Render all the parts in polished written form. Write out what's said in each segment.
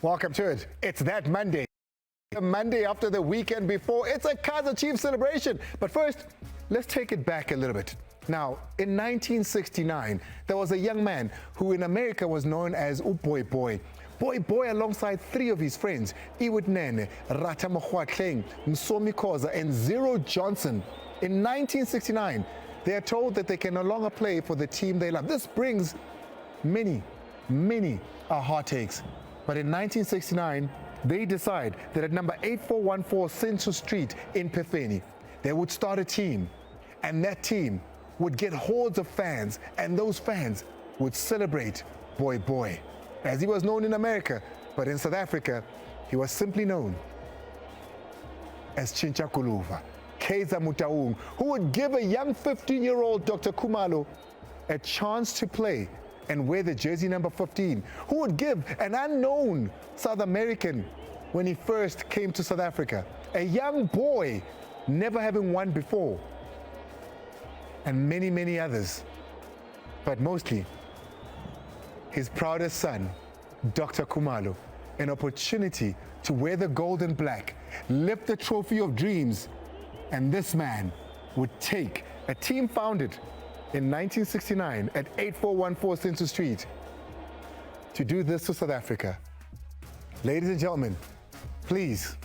Welcome to it. It's that Monday. The Monday after the weekend before. It's a Kaizer Chiefs celebration. But first, let's take it back a little bit. Now, in 1969, there was a young man who in America was known as Boy Boy. Boy Boy alongside three of his friends, Iwit Nene, Rata Mokhuatleng, Msomi Khoza, and Zero Johnson. In 1969, they are told that they can no longer play for the team they love. This brings many heartaches. But in 1969, they decide that at number 8414 Central Street in Pefeni, they would start a team. And that team would get hordes of fans, and those fans would celebrate Boy Boy, as he was known in America. But in South Africa, he was simply known as Chincha Kuluva, Kaizer Motaung, who would give a young 15-year-old Dr. Khumalo a chance to play and wear the jersey number 15, who would give an unknown South American when he first came to South Africa, a young boy never having won before, and many others. But mostly, his proudest son, Dr. Khumalo, an opportunity to wear the gold and black, lift the trophy of dreams, and this man would take a team founded in 1969 at 8414 Central Street to do this to South Africa. Ladies and gentlemen, please,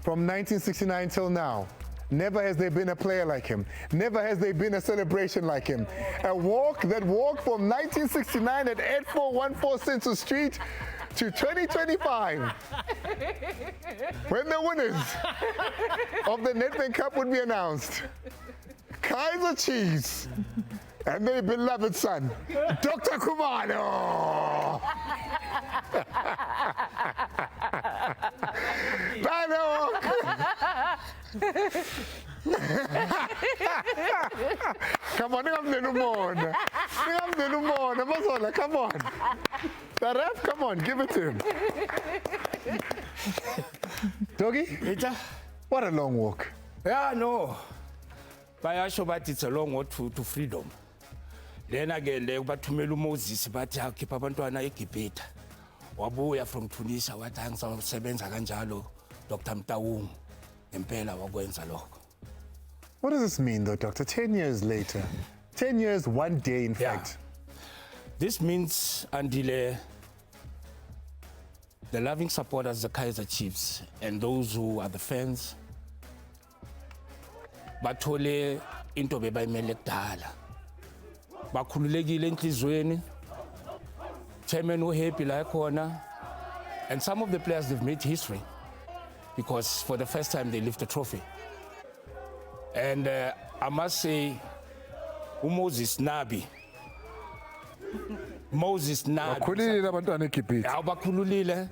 from 1969 till now, never has there been a player like him. Never has there been a celebration like him. That walk from 1969 at 8414 Central Street to 2025, when the winners of the Nedbank Cup would be announced. Kaizer Chiefs and their beloved son, Dr. Khumalo. Come on, come on. The ref, come on, give it to him. Doggy, what a long walk. Yeah, no. Bayasho bathi it's a long walk to freedom. Then again, they bathumela uMoses bathi akhipha abantwana eGibhita. Wabuya from Tunisia wathi angisebenza kanjalo Dr. Mtaung impela wakwenza lokho. What does this mean though, Doctor? 10 years later. 10 years, one day in fact. This means until the loving supporters of the Kaizer Chiefs and those who are the fans bathole into bebayimele kudala, bakhululekile enhlizweni, chairman uhappy la khona, and some of the players, they've made history because for the first time they lift the trophy. And I must say, Moses Nabi, bakhululile,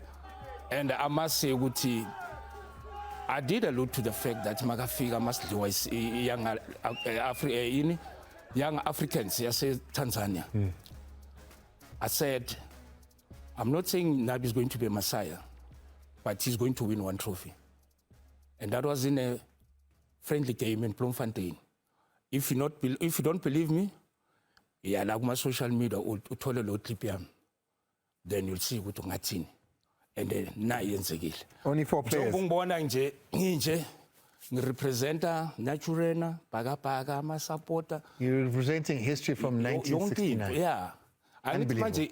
and I must say ukuthi I did allude to the fact that Magafika must was young Africans, I say Tanzania. I said, I'm not saying Nabi is going to be a messiah, but he's going to win one trophy. And that was in a friendly game in Bloemfontein. If you don't believe me, like my social media, then you'll see what ngathini. And then only 4 players. You're representing history from 1969. Yeah. Unbelievable.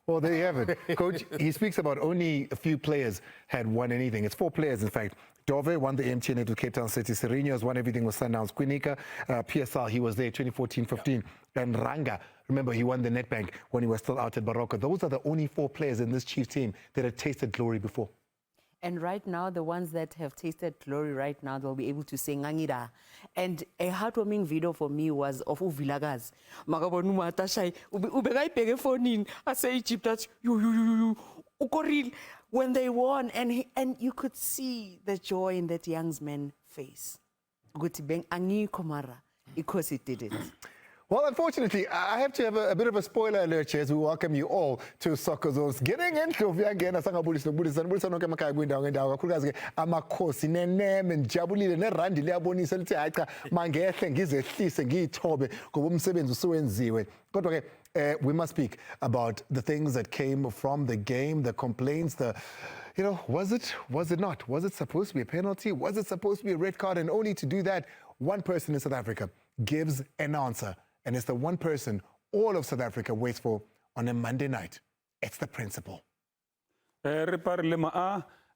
Well, there you have it. Coach, he speaks about only a few players had won anything. It's 4 players, in fact. Dove won the MTN with Cape Town City. Serenios has won everything with Sundowns. Quinika, PSL, he was there 2014-15. And Ranga, remember, he won the Nedbank when he was still out at Barocco. Those are the only 4 players in this Chiefs team that had tasted glory before. And right now, the ones that have tasted glory right now, they'll be able to say Ngangida. And a heartwarming video for me was of Uvilagaz. Magabonuma Tashai, Ubegai Pegefonin, I say Egypt, that's you, Ukoril. When they won, and you could see the joy in that young man's face. Gutibeng Angi Komara, because he did it. Well, unfortunately, I have to have a bit of a spoiler alert here as we welcome you all to Soccer Zones. Getting into again, amakhosi neneme njabulile nerandi liyabonisa lithi hayi cha mangehle ngizehlise ngiyithobe ngoba umsebenzi usuwenziwe. Kodwa ke we must speak about the things that came from the game, the complaints, was it not? Was it supposed to be a penalty? Was it supposed to be a red card? And only to do that, one person in South Africa gives an answer. And it's the one person all of South Africa waits for on a Monday night. It's the principal.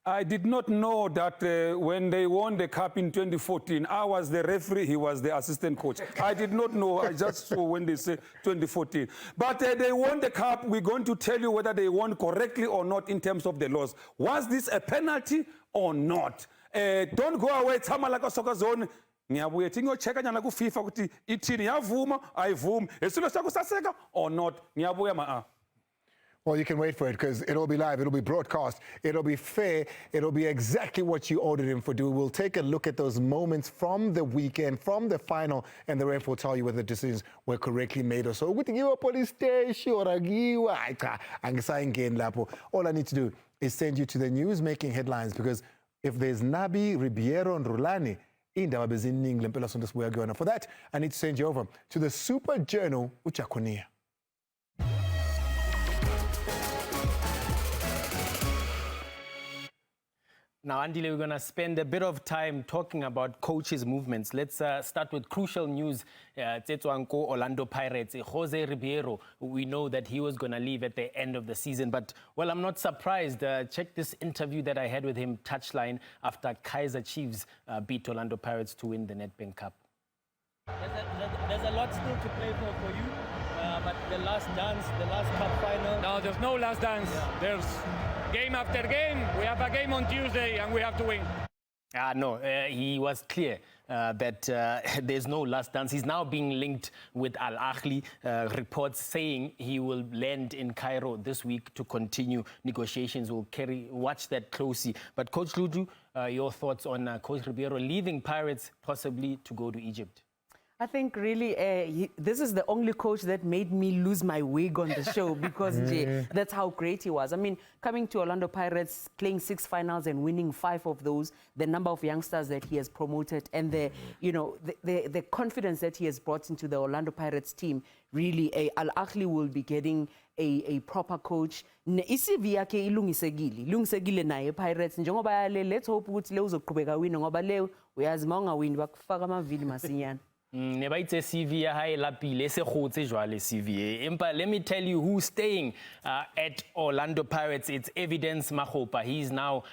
I did not know that when they won the cup in 2014, I was the referee, he was the assistant coach. I did not know, I just saw when they said 2014. But they won the cup. We're going to tell you whether they won correctly or not in terms of the loss. Was this a penalty or not? Don't go away, Tamalaka Soccer Zone. Ngiyabuye thi ngiyochecka nyana ku FIFA ukuthi ithini yavuma ayivumi esilo sakho saseka or not. Ngiyabuya ma. Well, you can wait for it because it'll be live, it'll be broadcast, it'll be fair, it'll be exactly what you ordered him for do. We'll take a look at those moments from the weekend, from the final, and the ref will tell you whether the decisions were correctly made or so. Police station, all I need to do is send you to the news making headlines, because if there's Nabi, Ribeiro, and Rulani, for that, I need to send you over to the Super Journal, Uchakonia. Now, Andile, we're going to spend a bit of time talking about coaches' movements. Let's start with crucial news. Tsetsuanko, Orlando Pirates, Jose Ribeiro, we know that he was going to leave at the end of the season. But, well, I'm not surprised. Check this interview that I had with him, touchline, after Kaizer Chiefs beat Orlando Pirates to win the Nedbank Cup. There's a lot still to play for you. But the last dance, the last cup final. No, there's no last dance. There's game after game. We have a game on Tuesday and we have to win. No, he was clear that there's no last dance. He's now being linked with Al Ahly. Reports saying he will land in Cairo this week to continue negotiations. We'll watch that closely. But Coach Ludu, your thoughts on Coach Ribeiro leaving Pirates possibly to go to Egypt? I think really this is the only coach that made me lose my wig on the show, because that's how great he was. I mean, coming to Orlando Pirates, playing 6 finals and winning 5 of those, the number of youngsters that he has promoted, and the confidence that he has brought into the Orlando Pirates team, really Al Ahly will be getting a proper coach. I-CV yakhe ilungisegile naye Pirates njengoba let's hope ukuthi le uzoqhubeka win ngoba le uyazi mawungawini bakufaka amavili masinyana. Ne ba itse CV ya hae la pile se khotse jwale CV empa let me tell you who's staying at Orlando Pirates. It's Evidence Makgopa. He's now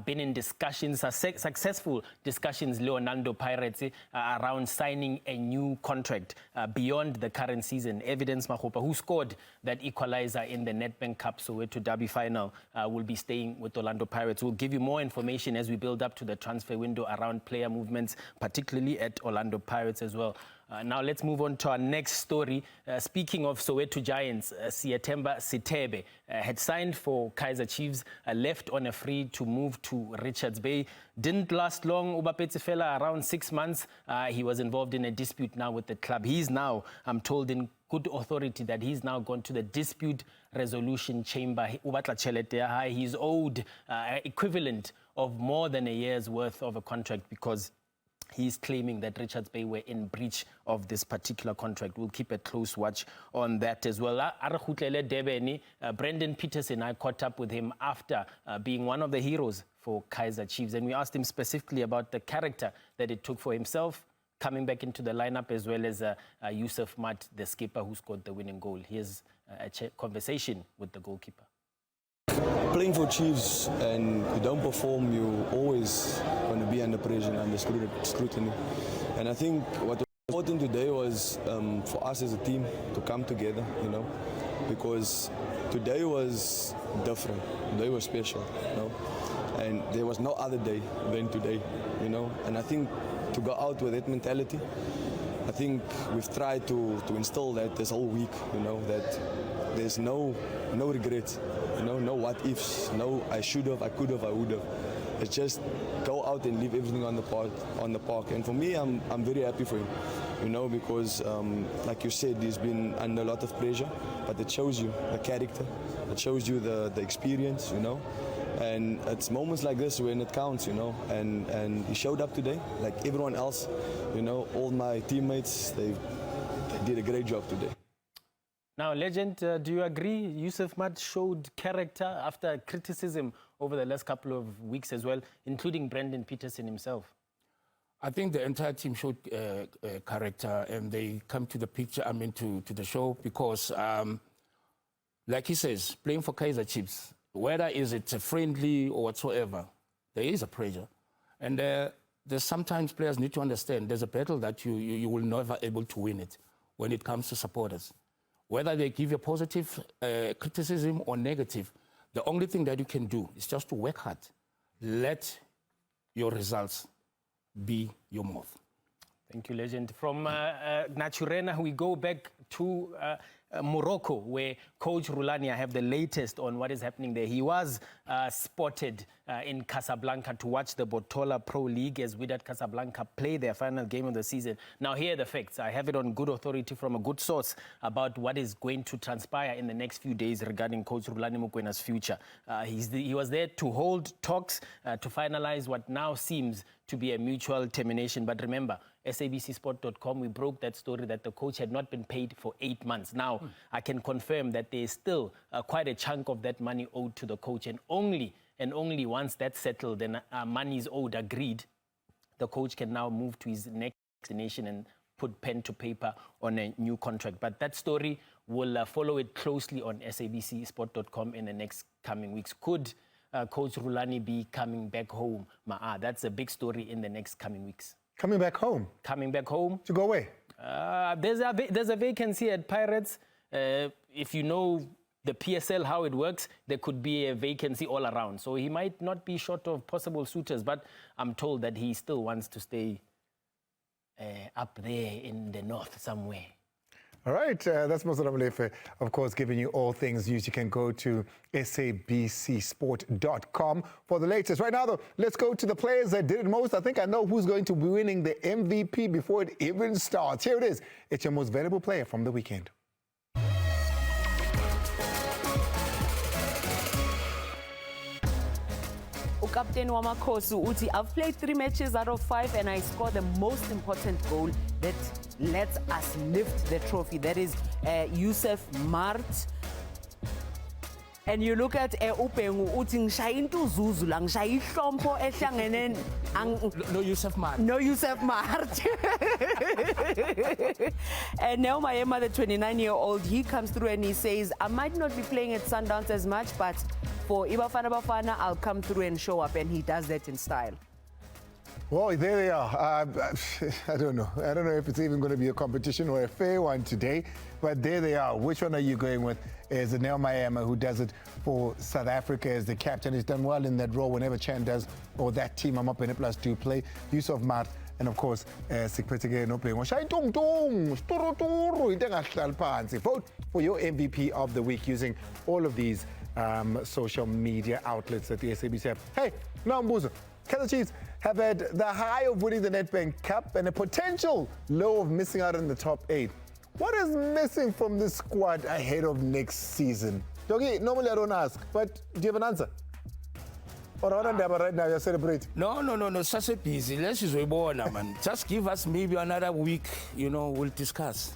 been in discussions, successful discussions, Orlando Pirates around signing a new contract beyond the current season. Evidence Makgopa, who scored that equalizer in the Nedbank Cup Soweto Derby final, will be staying with Orlando Pirates. We'll give you more information as we build up to the transfer window around player movements, particularly at Orlando Pirates as well. Now let's move on to our next story. Speaking of Soweto Giants, Siyathemba Sithebe had signed for Kaizer Chiefs, left on a free to move to Richards Bay. Didn't last long, Ubapetsefela, around 6 months. He was involved in a dispute now with the club. He's now, I'm told in good authority, that he's now gone to the dispute resolution chamber. He's owed equivalent of more than a year's worth of a contract, because he's claiming that Richards Bay were in breach of this particular contract. We'll keep a close watch on that as well. Brendan Peterson, I caught up with him after being one of the heroes for Kaizer Chiefs, and we asked him specifically about the character that it took for himself coming back into the lineup, as well as Yusuf Mat, the skipper who scored the winning goal. Here's a conversation with the goalkeeper. Playing for Chiefs and you don't perform, you always going to be under pressure and under scrutiny. And I think what was important today was for us as a team to come together, because today was different. Today was special, and there was no other day than today, And I think to go out with that mentality, I think we've tried to instill that this whole week, that there's no regrets, no what ifs, no I should have, I could have, I would have. It's just go out and leave everything on the park. And for me, I'm very happy for him, because like you said, he's been under a lot of pressure, but it shows you the character, it shows you the experience, And it's moments like this when it counts, and he showed up today, like everyone else, all my teammates, they did a great job today. Now, Legend, do you agree Yusuf Mat showed character after criticism over the last couple of weeks as well, including Brendan Peterson himself? I think the entire team showed character, and they come to the picture, to the show, because, like he says, playing for Kaizer Chiefs, whether is it friendly or whatsoever, there is a pressure. And there's sometimes players need to understand there's a battle that you will never able to win it when it comes to supporters. Whether they give you positive criticism or negative, the only thing that you can do is just to work hard. Let your results be your mouth. Thank you, Legend. From Naturena, we go back to Morocco, where Coach Rulani, I have the latest on what is happening there. He was spotted in Casablanca to watch the Botola Pro League as Wydad Casablanca play their final game of the season. Now, here are the facts. I have it on good authority from a good source about what is going to transpire in the next few days regarding Coach Rulani Mokwena's future. He was there to hold talks to finalize what now seems to be a mutual termination. But remember, SABCsport.com, we broke that story that the coach had not been paid for 8 months. Now, I can confirm that there is still quite a chunk of that money owed to the coach, and only once that's settled, then money is owed, agreed, the coach can now move to his next destination and put pen to paper on a new contract. But that story will follow it closely on SABCsport.com in the next coming weeks. Could Coach Rulani be coming back home? That's a big story in the next coming weeks. Coming back home? Coming back home. To go away? There's a vacancy at Pirates. If you know the PSL, how it works, there could be a vacancy all around. So he might not be short of possible suitors, but I'm told that he still wants to stay up there in the north somewhere. All right, that's Mosalama Lefe, of course, giving you all things news. You can go to sabcsport.com for the latest. Right now, though, let's go to the players that did it most. I think I know who's going to be winning the MVP before it even starts. Here it is. It's your most valuable player from the weekend. Captain Wamakosu Uti, I've played 3 matches out of 5 and I scored the most important goal that lets us lift the trophy. That is Yusuf Mart. And you look at Upengu Uti Shaintu Zuzu lang Shai Shompo Eshangen. No Yusuf Mart. No Yusuf Mart. And now Mayema, the 29-year-old, he comes through and he says, I might not be playing at Sundowns as much, but for Bafana, I'll come through and show up, and he does that in style. Well, there they are. I don't know. I don't know if it's even going to be a competition or a fair one today, but there they are. Which one are you going with? Is it Neo Mayema, who does it for South Africa as the captain? He's done well in that role whenever Chan does, or that team, I'm up in it plus 2 play. Yusuf Mart, and of course, Sikpetike no playing. Vote for your MVP of the week using all of these social media outlets that the SABC have. Hey, now Mbuzo, Kaizer Chiefs have had the high of winning the Nedbank Cup and a potential low of missing out in the top 8. What is missing from this squad ahead of next season? Doggy, normally I don't ask, but do you have an answer? Or right now you're celebrating? No, such a busy. Let's just man. Just give us maybe another week, we'll discuss.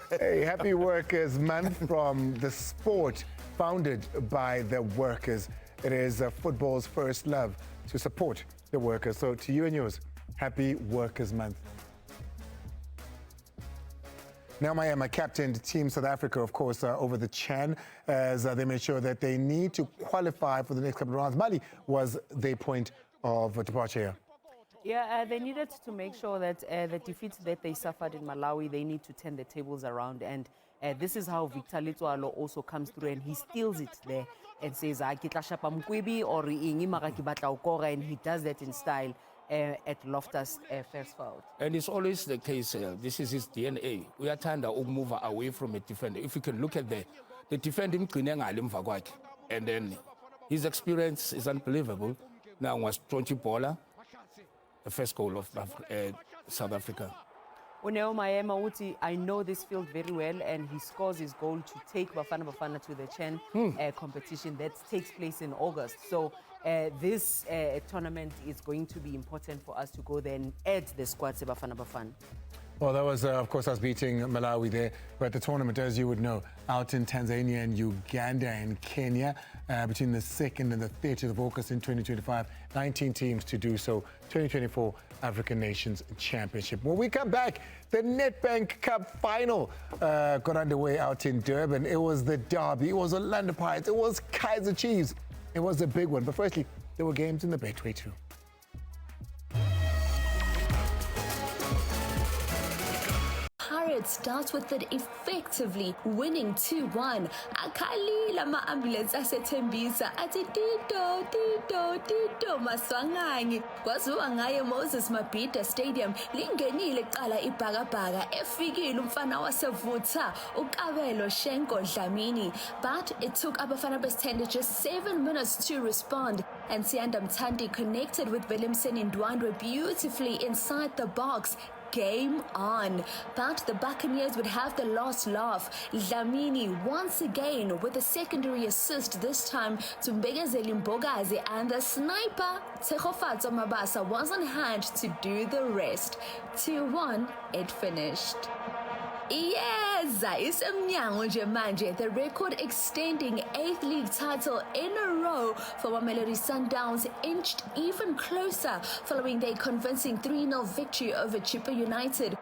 Hey, happy Workers Month from the sport founded by the workers. It is football's first love to support the workers. So to you and yours, happy Workers Month. Now Mayema captained Team South Africa, of course, over the Chan, as they made sure that they need to qualify for the next couple of rounds. Mali was their point of departure here. Yeah, they needed to make sure that the defeats that they suffered in Malawi, they need to turn the tables around. And this is how Victor Litwalo also comes through, and he steals it there and says, or and he does that in style at Loftus Versfeld. And it's always the case, this is his DNA. We are trying to move away from a defender. If you can look at the defender, and then his experience is unbelievable. Now was 20 baller, the first goal of South Africa. Uneo Mayema Uti, I know this field very well, and he scores his goal to take Bafana to the Chen competition that takes place in August. So this tournament is going to be important for us to go there and add the squad to Bafana. Well, that was, of course, us beating Malawi there. We're at the tournament, as you would know, out in Tanzania and Uganda and Kenya between the 2nd and the 30th of August in 2025. 19 teams to do so. 2024 African Nations Championship. When we come back, the Nedbank Cup final got underway out in Durban. It was the derby. It was Orlando Pirates. It was Kaizer Chiefs. It was a big one. But firstly, there were games in the Betway too. Pirates starts with it effectively, winning 2-1. Akhalila ma-ambulance asethembisa athi tito, tito, tito maswangangi. Kwaziwa ngaye Moses Mabhida Stadium lingenile kuqala ibhakabhaka efikile umfana wasevutha uKabelo Shenko Dlamini. But it took Abafana Bestende just 7 minutes to respond, and Sianda Mthandi connected with Williamson Ndwandwe beautifully inside the box. Game on. But the Buccaneers would have the last laugh. Dlamini once again with a secondary assist, this time to Mbegazeli Mbogazi, and the sniper Tsegofatso Mabasa was on hand to do the rest. 2-1 it finished. Yes, isemnyango nje manje, the record extending 8th league title in a row for Mamelodi Sundowns inched even closer following their convincing 3-0 victory over Chippa United.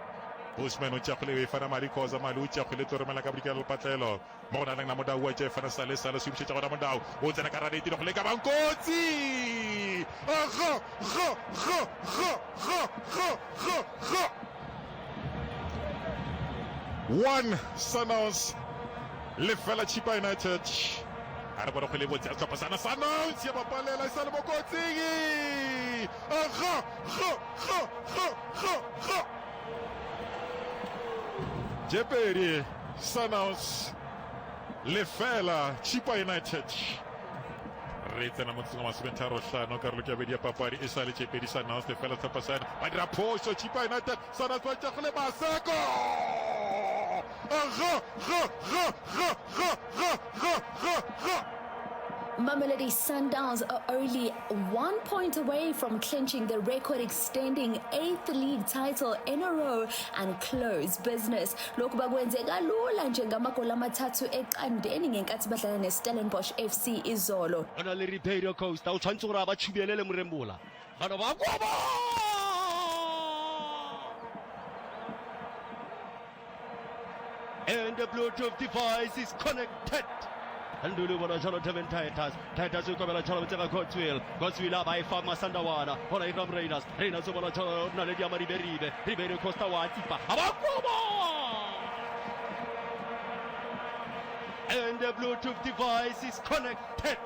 Usman uchakule fana marikoza malu uchakule tormala kabrika lo patlelo mona nang namoda uche fana sale sumshi chakora mondao uzana karane tiro khule ka bankotsi one Sundowns lefela Chippa United arabona khule botsa tsa pasana Sundowns ya bapalela isale bokotsi Jeperi Sundowns lefela Chippa United. Rete na motsinga masibentaro hlano karolo ke bedia papari isale Jeperi Sundowns lefela tsapasana badira phoso Chippa United Sundowns ba tshagole maseko. Mamelodi Sundowns are only 1 point away from clinching the record-extending 8th league title in a row and close business. Lokhu bakwenzeka lula njengamagoli amathathu eqandeni ngenkathi badlala neStellenbosch FC izolo. Ana le Ribeiro Costa o tshwantse gore ba tshubelele morembola. Bana ba koba! And the Bluetooth device is connected. Andulu bona jalo Tevin Titus ukobela jalo mtega Cotswill aba ifama Sandawana bona iram Raiders bona jalo na le dia Ribeiro Costa watipa abakuba. And the Bluetooth device is connected.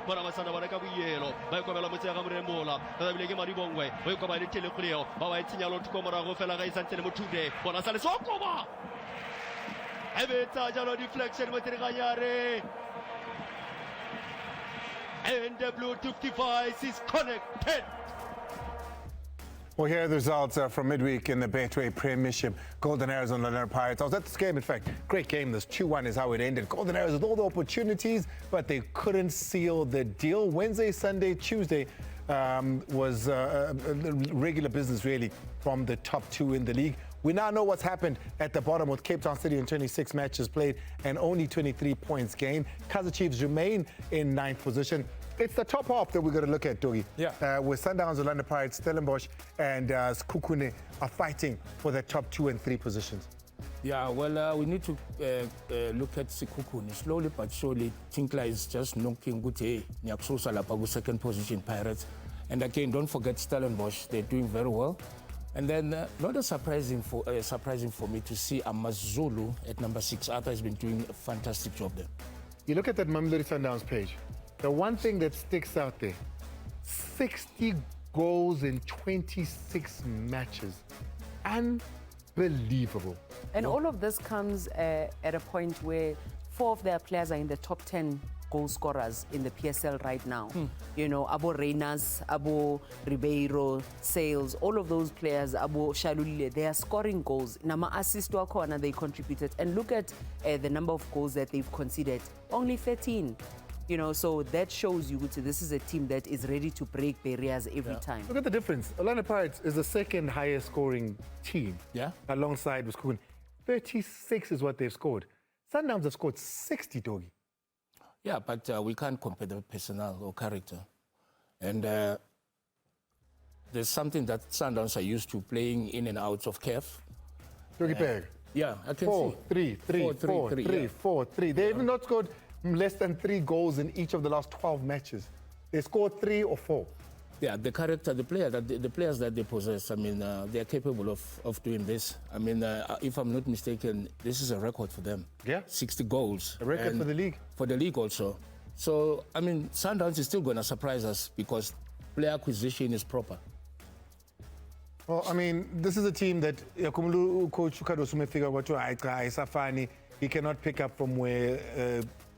Bona basana bona ka buyelo ba ikobela motega morembola ba bileke maribongwe ba ikoba le telekhuleo ba wa itinya lo tukomora go fela ga isantse le mothude bona sale sokoba. Deflection with Riganyare. And the Bluetooth device is connected. Well, here are the results from midweek in the Betway Premiership. Golden Arrows on Orlando Pirates. I was at this game, in fact. Great game. This 2-1 is how it ended. Golden Arrows with all the opportunities, but they couldn't seal the deal. Wednesday, Sunday, Tuesday was regular business, really, from the top two in the league. We now know what's happened at the bottom with Cape Town City in 26 matches played and only 23 points gained. Kaizer Chiefs remain in 9th position. It's the top half that we're going to look at, Dogi. Yeah. With Sundowns, Orlando Pirates, Stellenbosch, and Sekhukhune are fighting for the top 2 and 3 positions. Yeah, well, we need to look at Sekhukhune. Slowly but surely, Tinkler is just knocking good. Hey, Nyaksosa Lapagu, 2nd position, Pirates. And again, don't forget Stellenbosch. They're doing very well. And then, not surprising for me to see Amazulu at number 6. Arthur has been doing a fantastic job there. You look at that Mamelodi Sundowns page. The one thing that sticks out there, 60 goals in 26 matches. Unbelievable. And all of this comes at a point where 4 of their players are in the top 10 goal scorers in the PSL right now. You know, Abo Reynas, Abo Ribeiro, Sales, all of those players, Abo Shalulile, they are scoring goals. Nama assist to Akona, they contributed. And look at the number of goals that they've conceded. Only 13. So that shows you this is a team that is ready to break barriers every time. Look at the difference. Orlando Pirates is the second highest scoring team. Yeah. Alongside with Kusukun. 36 is what they've scored. Sundowns have scored 60, Doggy. Yeah, but we can't compare the personnel or character. And there's something that Sundowns are used to, playing in and out of CAF. Doggy Peg. Yeah, I can 4, see. 3, 3, 4, 3, 3, yeah. 4, 3. They have not scored less than 3 goals in each of the last 12 matches. They scored 3 or 4. Yeah, the character, the players that they possess, I mean, they are capable of doing this. I mean, if I'm not mistaken, this is a record for them. Yeah. 60 goals. A record And for the league. For the league also. So, I mean, Sundowns is still going to surprise us because player acquisition is proper. Well, I mean, this is a team that Coach Kadosume figure out Safani, he cannot pick up from where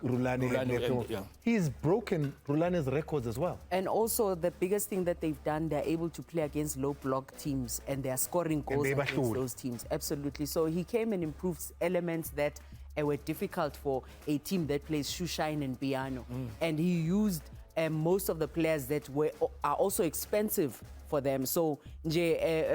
Rulani had left off. yeah. He's broken Rulane's records as well. And also, the biggest thing that they've done, they're able to play against low block teams and they're scoring goals they against bashed. those teams. Absolutely. So he came and improved elements that were difficult for a team that plays shoeshine and piano. And he used most of the players that are also expensive for them. So,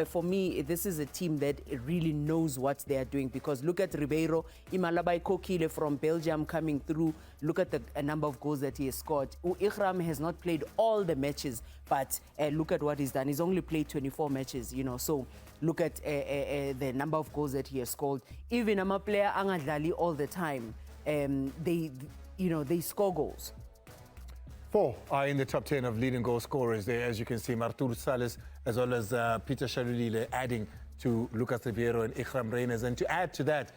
for me, this is a team that really knows what they are doing, because look at Ribeiro, Imalabai Kokile from Belgium coming through. Look at the number of goals that he has scored. Ikram has not played all the matches, but look at what he's done. He's only played 24 matches, So look at the number of goals that he has scored. Even a player Angadali all the time, they score goals. 4 are in the top 10 of leading goal scorers there, as you can see. Martur Salas, as well as Peter Shalulile, adding to Lucas Ribeiro and Ikram Reyners. And to add to that,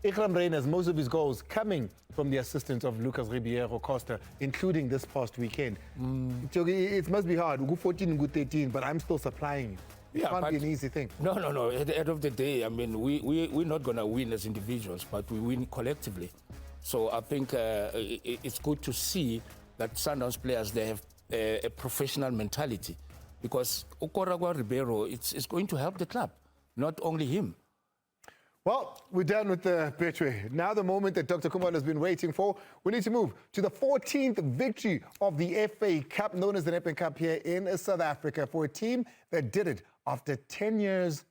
Ikram Reyners, most of his goals coming from the assistance of Lucas Ribeiro Costa, including this past weekend. It must be hard. Go 14, go 13, but I'm still supplying you. It can't be an easy thing. No. At the end of the day, I mean, we're not going to win as individuals, but we win collectively. So I think it's good to see that Sundowns players, they have a professional mentality, because Okoragwa Ribeiro, it's going to help the club, not only him. Well, we're done with the Betway. Now the moment that Dr. Kumalo has been waiting for. We need to move to the 14th victory of the FA Cup, known as the Nedbank Cup here in South Africa, for a team that did it after 10 years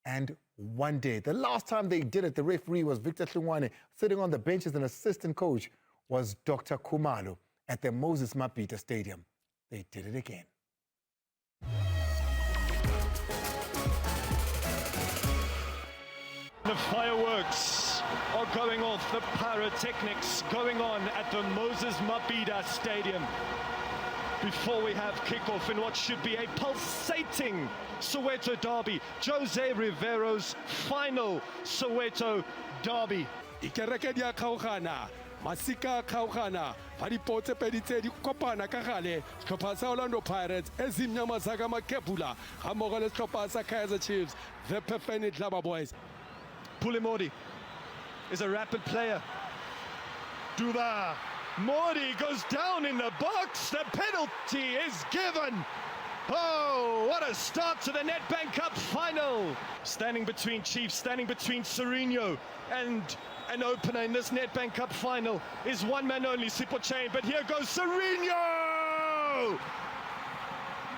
and 1 day. The last time they did it, the referee was Victor Hlungwane. Sitting on the bench as an assistant coach was Dr. Kumalo at the Moses Mabhida Stadium. They did it again. The fireworks are going off, the pyrotechnics going on at the Moses Mabhida Stadium before we have kickoff in what should be a pulsating Soweto derby. Jose Rivero's final Soweto derby. Ikereke dia khaogana, masika khaogana, ba dipotse pedi tse di kopana ka gale. Setlhopha sa Orlando Pirates ezimnyama za ka Makebula ga mmogo le setlhopha sa Kaizer Chiefs, the Perfect Club boys. Pulimori is a rapid player. Duba. Mori goes down in the box. The penalty is given. Oh, what a start to the Nedbank Cup final. Standing between Chiefs, standing between Sereno and an opener in this Nedbank Cup final is one man only, Sipho Chain. But here goes Sereno!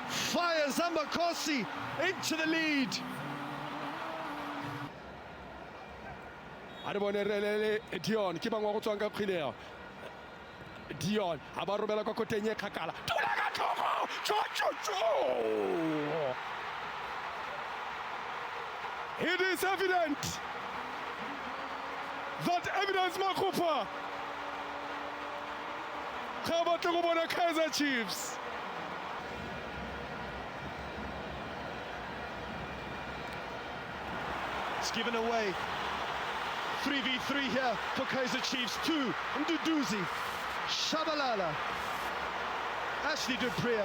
Fires Zamakosi into the lead. Adibone Dion, ke bangwa go tswang ka kgileo. Dion, a ba robela kwa koteng e kgakala. Tula ka thogo! It is evident that evidence Makupa ga batle go bona Kaizer Chiefs. It's given away. 3v3 here for Kaizer Chiefs. 2, Nduduzi, Shabalala, Ashley Dupree,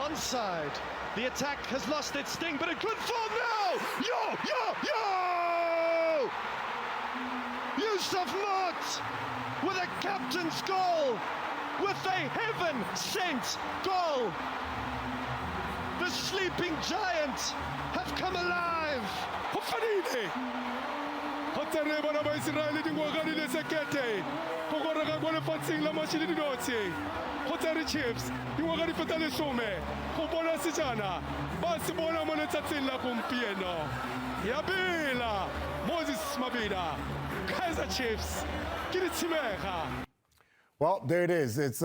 onside. The attack has lost its sting, but a good form now! Yo! Yusuf Mott with a captain's goal, with a heaven-sent goal. The sleeping giant have come alive. Go Fanile! Hotere bona ba Israel dingwagane le sekete. Go go reka go le fatsing la mashini dinotse. Hotere Chiefs dingwagane feta le some. Go bona sejana. Ba se bona mo letsatsing la gompieno. Ya bela Moses Mabida. Kaizer Chiefs. Ke ditshimega. Well, there it is. It's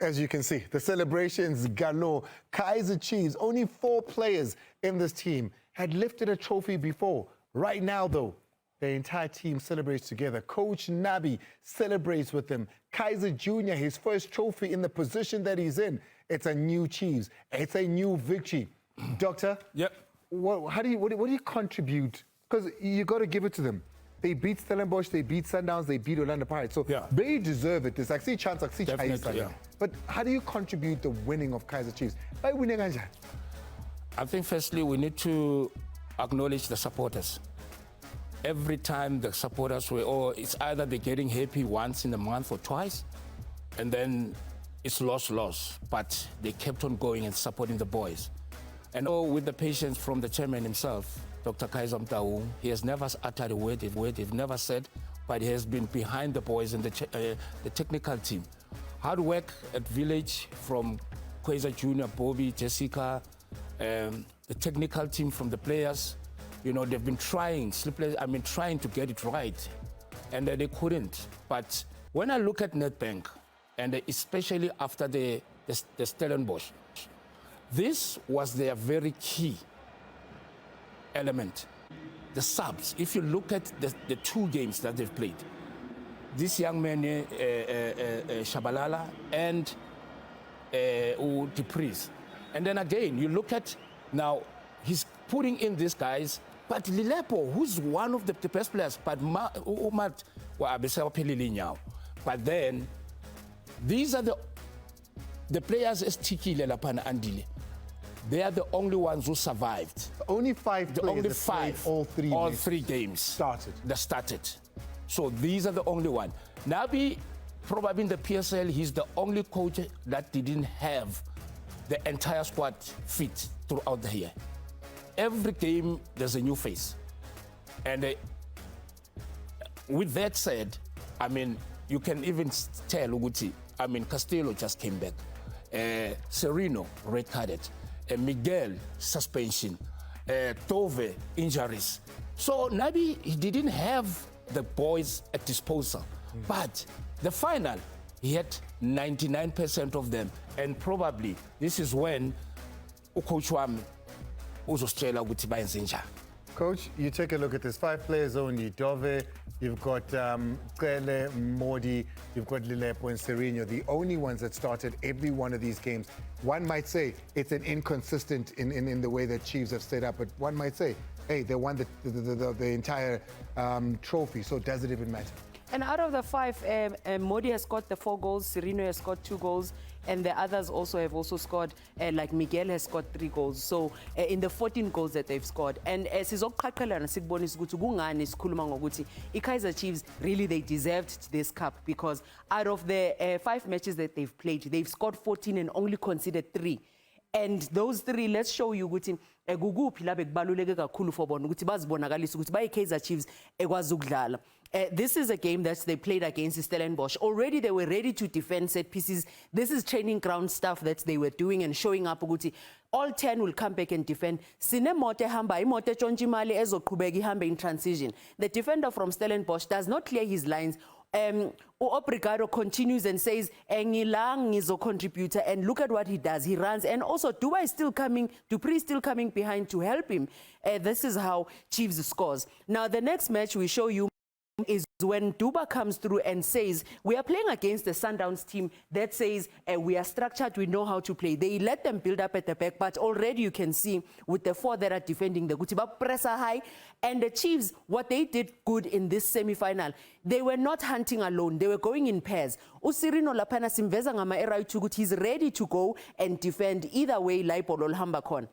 as you can see, the celebrations galore. Kaizer Chiefs, only 4 players in this team had lifted a trophy before. Right now, though, the entire team celebrates together. Coach Nabi celebrates with them. Kaizer Jr., his first trophy in the position that he's in. It's a new Chiefs. It's a new victory. Doctor? Yep. What do you contribute? Because you got to give it to them. They beat Stellenbosch, they beat Sundowns, they beat Orlando Pirates. So Yeah. they deserve it. It's like see chance, like see Definitely, yeah. But how do you contribute the winning of Kaizer Chiefs? By winning kanjani? I think firstly we need to acknowledge the supporters. Every time the supporters it's either they're getting happy once in a month or twice, and then it's loss. But they kept on going and supporting the boys. And with the patience from the chairman himself, Dr. Kaizer Mtaung, he has never uttered a word, he's never said, but he has been behind the boys and the technical team. Hard work at Village from Kaizer Jr., Bobby, Jessica, the technical team from the players. You know, they've been trying to get it right, and they couldn't. But when I look at Nedbank, and especially after the Stellenbosch, this was their very key element. The subs, if you look at the 2 games that they've played, this young man, Shabalala and Dupris. And then again, you look at now, he's putting in these guys, but Lilepo, who's one of the best players, but but then, these are the players as Tiki Lelapan Andile. They are the only ones who survived. Only 5 players Only that 5. played All 3 games. Started. That started. So these are the only one. Nabi, probably in the PSL, he's the only coach that didn't have the entire squad fit throughout the year. Every game, there's a new face. And with that said, I mean, you can even tell Uguti, I mean, Castillo just came back. Sereno, red-carded. Miguel, suspension. Tove, injuries. So Nabi, he didn't have the boys at disposal. But the final, he had 99% of them. And probably this is when Coach Wam uzostela ukuthi bayenze njani. Coach, you take a look at this. 5 players only. Dove, you've got Kele, Modi, you've got Lilepo and Sereno, the only ones that started every one of these games. One might say it's an inconsistent in the way that Chiefs have set up, but one might say, hey, they won the entire trophy, so does it even matter? And out of the 5, Modi has scored the 4 goals, Sereno has scored 2 goals, and the others also have scored, like Miguel has scored 3 goals. So in the 14 goals that they've scored. And sizokuqhaqhelana sikubonisa ukuthi kungani sikhuluma ngokuthi iKaizer Chiefs really they deserved this cup, because out of the 5 matches that they've played, they've scored 14 and only conceded 3. And those 3, let's show you ukuthi kukuphi la bekubaluleke kakhulu for bona ukuthi bazibonakalise ukuthi bayiKaizer Chiefs ekwazi ukudlala. This is a game that they played against Stellenbosch. Already they were ready to defend set pieces. This is training ground stuff that they were doing and showing up ukuthi all 10 will come back and defend. Sinemoto ehamba, imoto etshontsha ezoqhubeka ihambe in transition. The defender from Stellenbosch does not clear his lines. Obrigado continues and says, Engilang is a contributor, and look at what he does. He runs, and also Dubai is still coming, Dupree is still coming behind to help him. This is how Chiefs scores. Now, the next match we show you is when Duba comes through and says, we are playing against the Sundowns team that says we are structured, we know how to play. They let them build up at the back, but already you can see with the 4 that are defending the Gutiba pressure high. And the Chiefs, what they did good in this semi-final, they were not hunting alone. They were going in pairs. Usirino Lapana Simveza Ngama Era Chugut, he's ready to go and defend either way, Laipo or Hambakon.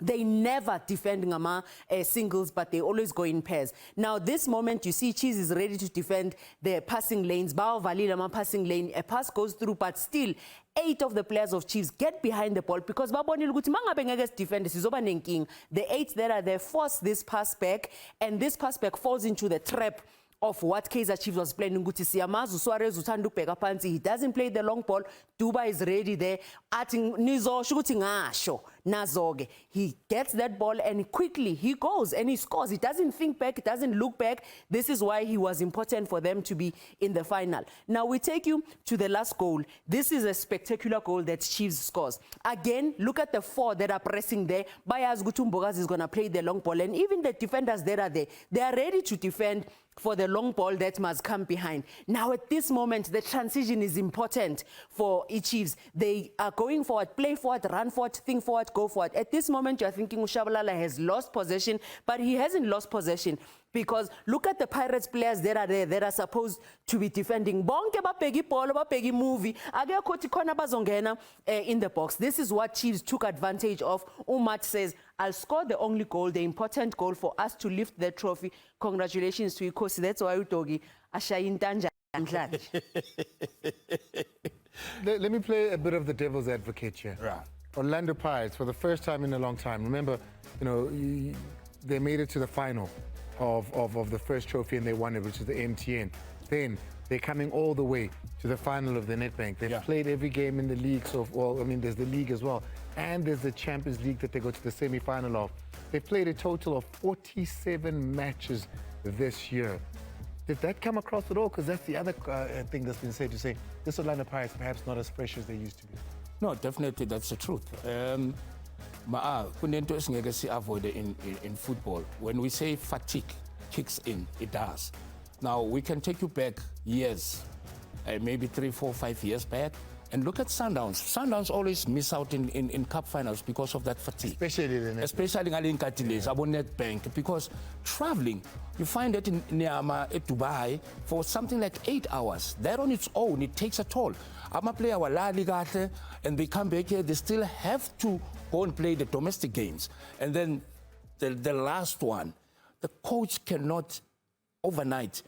They never defend Ngama singles, but they always go in pairs. Now, this moment, you see Chiefs is ready to defend their passing lanes. Bao Valilama passing lane, a pass goes through, but still, 8 of the players of Chiefs get behind the ball because babonile ukuthi mangabe ngeke defend sizoba nenking. The 8 that are there force this pass back, and this pass back falls into the trap of what Kaizer Chiefs was planning. Ukuthi siyamazi Suarez uthanda ukubheka phansi, he doesn't play the long ball. Duba is ready there. Athi nizosho ukuthi ngasho nazoke. He gets that ball and quickly he goes and he scores. He doesn't think back, doesn't look back. This is why he was important for them to be in the final. Now we take you to the last goal. This is a spectacular goal that Chiefs scores. Again, look at the 4 that are pressing there. Bayaz Gutumbogas is going to play the long ball, and even the defenders that are there, they are ready to defend for the long ball that must come behind. Now at this moment, the transition is important for Chiefs. They are going forward, play forward, run forward, think forward, go forward. At this moment, you're thinking Ushabalala has lost possession, but he hasn't lost possession because look at the Pirates players that are there that are supposed to be defending. Bonke bapegi ball, bapegi movie. Akekho ukuthi khona bazongena in the box. This is what Chiefs took advantage of. Umat says, I'll score the only goal, the important goal for us to lift the trophy. Congratulations to Ikosi. That's why Utogi ashayintanja. Let me play a bit of the devil's advocate here. Yeah. Orlando Pirates, for the first time in a long time. Remember, they made it to the final of the first trophy and they won it, which is the MTN. Then they're coming all the way to the final of the Nedbank. They've played every game in the league. So, well, I mean, there's the league as well. And there's the Champions League that they go to the semi-final of. They've played a total of 47 matches this year. Did that come across at all? Because that's the other thing that's been said, to say this Orlando Pirates perhaps not as fresh as they used to be. No, definitely that's the truth. Kunento esingeke si-avoid in football. When we say fatigue kicks in, it does. Now, we can take you back years, maybe 3, 4, 5 years back, and look at Sundowns. Sundowns always miss out in cup finals because of that fatigue. Especially in Nedbank, because traveling, you find that in Niama, Dubai, for something like 8 hours. That on its own, it takes a toll. I'm a player, and they come back here, they still have to go and play the domestic games. And then the last one, the coach cannot overnight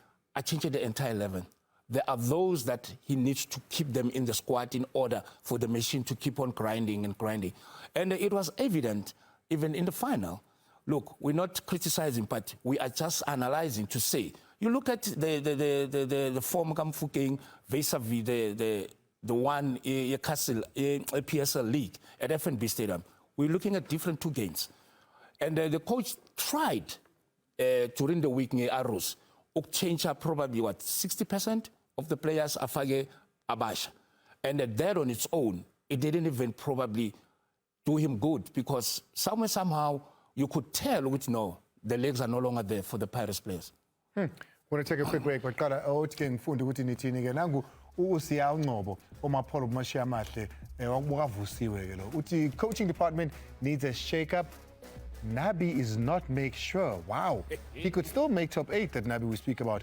change the entire 11. There are those that he needs to keep them in the squad in order for the machine to keep on grinding and grinding. And it was evident even in the final. Look, we're not criticizing, but we are just analyzing to say, you look at the form Kamfuking vis-a-vis the one Castle PSL League at FNB Stadium. We're looking at different 2 games. And the coach tried during the week near Arrows to change up probably, 60% of the players Afage Abash. And that on its own, it didn't even probably do him good because somehow you could tell which the legs are no longer there for the Pirates players. We're going to take a quick break, but Kala, Otking Fundi Wutinitini, Nangu, Usia Nobo, Omapolo Mashiamate, Uti coaching department needs a shake-up. Nabi is not make sure. Wow. He could still make top 8 that Nabi we speak about.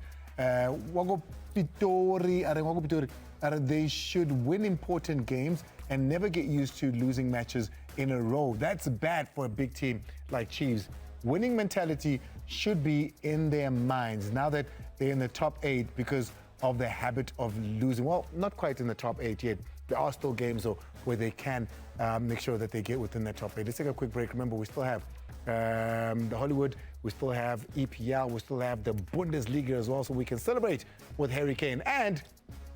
They should win important games and never get used to losing matches in a row. That's bad for a big team like Chiefs. Winning mentality should be in their minds now that they're in the top 8 because of the habit of losing. Well, not quite in the top 8 yet. There are still games though where they can make sure that they get within that top 8. Let's take a quick break. Remember, we still have the Hollywood, we still have EPL, we still have the Bundesliga as well, so we can celebrate with Harry Kane. And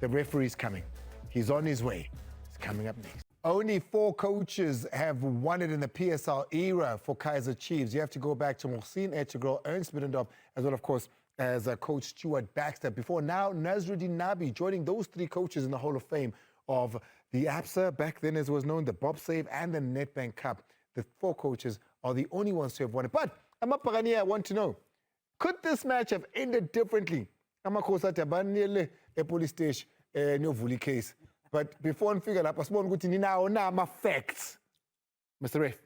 the referee's coming. He's on his way. It's coming up next. Only 4 coaches have won it in the PSL era for Kaizer Chiefs. You have to go back to Mohsin Etchegro, Ernst Middendorp, as well, of course, as Coach Stuart Baxter. Before now, Nazruddin Nabi joining those 3 coaches in the Hall of Fame of the APSA, back then as it was known, the Bob Save and the Nedbank Cup. The 4 coaches are the only ones to have won it. But I want to know, could this match have ended differently? A police station, no Vuli case. But before I figure out, I want to know my facts. Mr. Ref.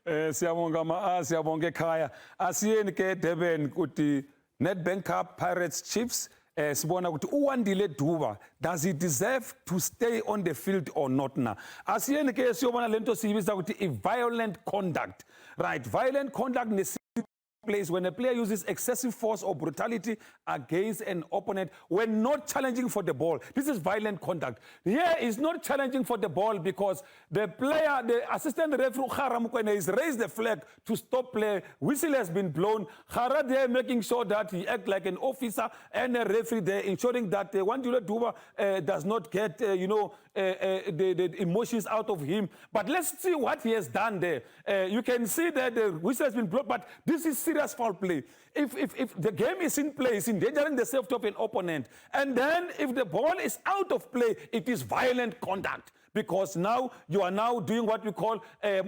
Siyabonga ekhaya asiyeni ke Durban kuti Nedbank Cup Pirates Chiefs sibona ukuthi uwandile Duba, does he deserve to stay on the field or not na? Asiyeni ke siyobona lento siyibiza ukuthi i violent conduct, right? Violent conduct plays when a player uses excessive force or brutality against an opponent when not challenging for the ball. This is violent conduct. Here is not challenging for the ball because the assistant referee Khara Mukwena has raised the flag to stop play. Whistle has been blown. Khara there making sure that he acts like an officer and a referee there, ensuring that Wandile Duba does not get, the emotions out of him. But let's see what he has done there. You can see that the whistle has been blown, but this is serious foul play. If the game is in play, it's endangering the safety of an opponent. And then if the ball is out of play, it is violent conduct. Because now you are now doing what we call but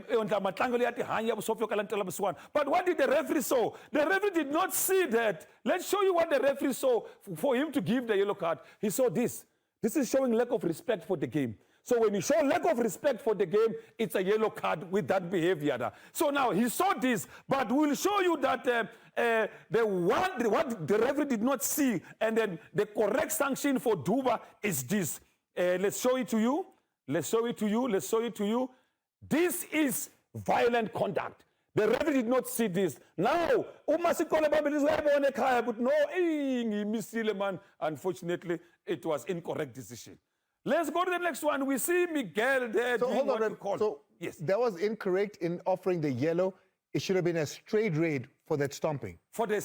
what did the referee saw? The referee did not see that. Let's show you what the referee saw for him to give the yellow card. He saw this. This is showing lack of respect for the game. So when you show lack of respect for the game, it's a yellow card with that behavior. So now he saw this, but we'll show you that what the referee did not see, and then the correct sanction for Duba is this. Let's show it to you. Let's show it to you. Let's show it to you. This is violent conduct. The referee did not see this. Now, but no, man. Unfortunately, it was incorrect decision. Let's go to the next one. We see Miguel there. So doing hold what on. you call. So yes, that was incorrect in offering the yellow. It should have been a straight red for that stomping. for the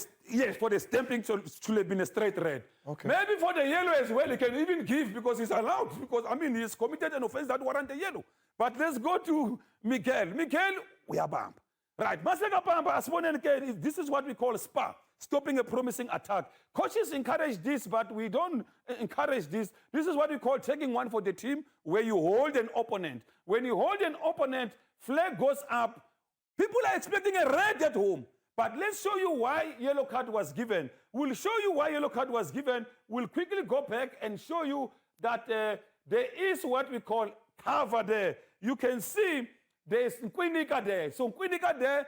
stamping should have been a straight red. Okay. Maybe for the yellow as well, he can even give because he's allowed. Because he's committed an offense that warrant the yellow. But let's go to Miguel. Miguel, we are bump. Right, this is what we call SPA, stopping a promising attack. Coaches encourage this, but we don't encourage this. This is what we call taking one for the team, where you hold an opponent. When you hold an opponent, flag goes up. People are expecting a red at home. But let's show you why yellow card was given. We'll show you why yellow card was given. We'll quickly go back and show you that there is what we call cover there. You can see there's Nkwinika there. So Nkwinika there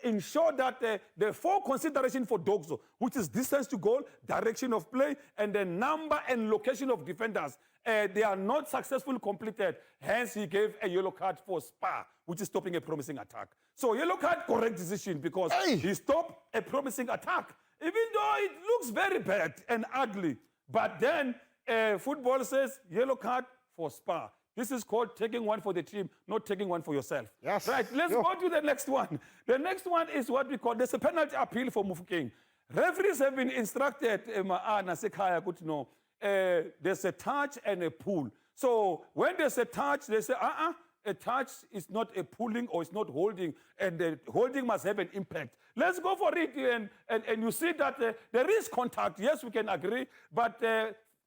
ensure that the four consideration for Dogso, which is distance to goal, direction of play, and the number and location of defenders, they are not successfully completed. Hence, he gave a yellow card for SPA, which is stopping a promising attack. So yellow card, correct decision, because he stopped a promising attack, even though it looks very bad and ugly. But then football says yellow card for SPA. This is called taking one for the team, not taking one for yourself. Yes. Right, let's go to the next one. The next one is what we call, there's a penalty appeal for Mufokeng. Referees have been instructed, there's a touch and a pull. So when there's a touch, they say, a touch is not a pulling or it's not holding, and the holding must have an impact. Let's go for it, and you see that there is contact. Yes, we can agree, but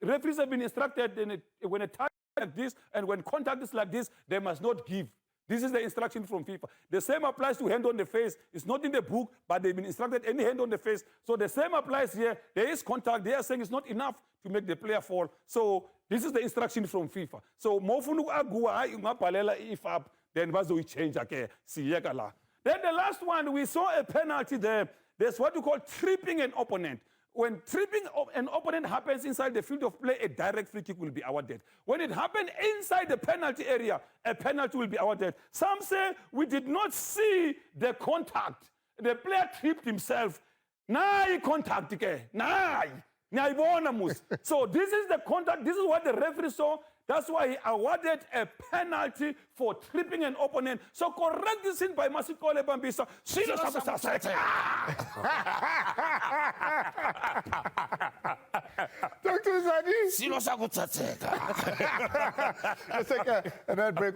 referees have been instructed when a touch like this and when contact is like this, they must not give. This is the instruction from FIFA. The same applies to hand on the face. It's not in the book, but they've been instructed any hand on the face. So the same applies here. There is contact. They are saying it's not enough to make the player fall. So this is the instruction from FIFA. So mofunu agua ngapalela if up, then bazo change again. Then the last one, we saw a penalty there. There's what you call tripping an opponent. When tripping an opponent happens inside the field of play, a direct free kick will be awarded. When it happened inside the penalty area, a penalty will be awarded. Some say we did not see the contact. The player tripped himself. Nah, contact. Nah. So this is the contact. This is what the referee saw. That's why he awarded a penalty for tripping an opponent. So correct this in by Masikole Bambisa. Dr. Zani. Let's take a break.